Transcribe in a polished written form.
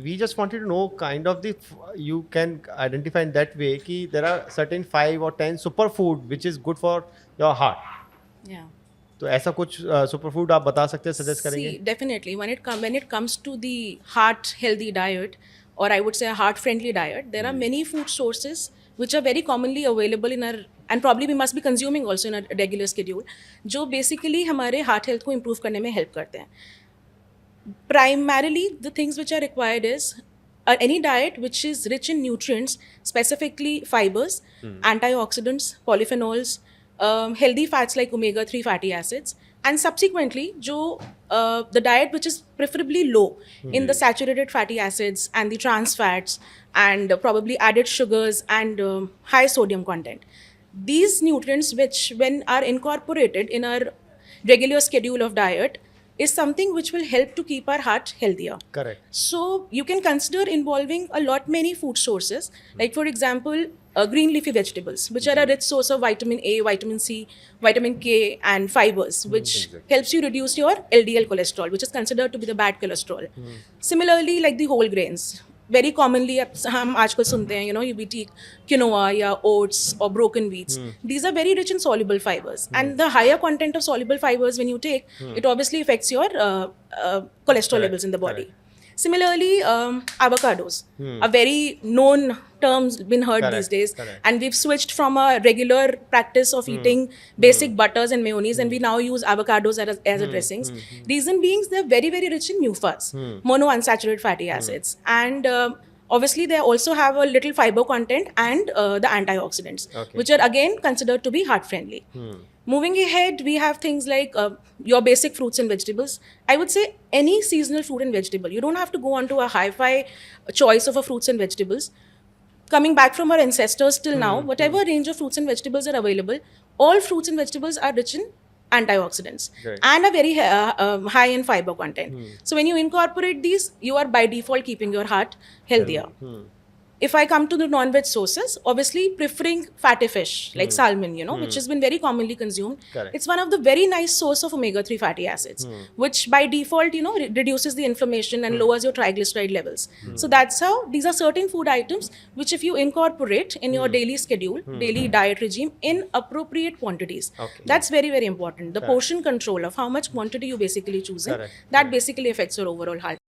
we just wanted to know kind of the you can identify in that way कि there are certain 5 or 10 superfood which is good for your heart. Yeah. तो ऐसा कुछ superfood आप बता सकते हैं, suggest करेंगे? See, definitely when it comes to the heart healthy diet, or I would say a heart friendly diet, there are many food sources which are very commonly available in our, and probably we must be consuming also in our regular schedule, जो basically हमारे heart health को improve करने में help करते हैं. Primarily, the things which are required is any diet which is rich in nutrients, specifically fibers, antioxidants, polyphenols, healthy fats like omega-3 fatty acids, and subsequently the diet which is preferably low in the saturated fatty acids and the trans fats and probably added sugars and high sodium content. These nutrients, which when are incorporated in our regular schedule of diet, is something which will help to keep our heart healthier. Correct. So you can consider involving a lot many food sources, like for example, green leafy vegetables, which are a rich source of vitamin A, vitamin C, vitamin K, and fibers, which exactly. helps you reduce your LDL cholesterol, which is considered to be the bad cholesterol. Similarly, like the whole grains, very commonly हम आजकल सुनते हैं, you eat quinoa या oats or broken wheats. These are very rich in soluble fibers, and the higher content of soluble fibers when you take, it obviously affects your cholesterol levels in the body. Correct. Similarly, avocados, a very known terms been heard Correct, these days, correct. and we've switched from a regular practice of eating basic butters and mayonnaise, and we now use avocados as a dressings. Reason being, they're very very rich in MUFAs, monounsaturated fatty acids, and obviously they also have a little fiber content and the antioxidants, Okay. which are again considered to be heart friendly. Moving ahead, we have things like your basic fruits and vegetables. I would say any seasonal fruit and vegetable. You don't have to go on to a hi-fi choice of a fruits and vegetables. Coming back from our ancestors till now, whatever range of fruits and vegetables are available, all fruits and vegetables are rich in antioxidants Right. and are very high in fiber content. So when you incorporate these, you are by default keeping your heart healthier. If I come to the non-veg sources, obviously preferring fatty fish like salmon, which has been very commonly consumed. Correct. It's one of the very nice source of omega-3 fatty acids, which by default, reduces the inflammation and lowers your triglyceride levels. So that's how these are certain food items which if you incorporate in your daily schedule, daily diet regime in appropriate quantities. Okay. That's very, very important. The portion control of how much quantity you basically choosing, Correct. that basically affects your overall health.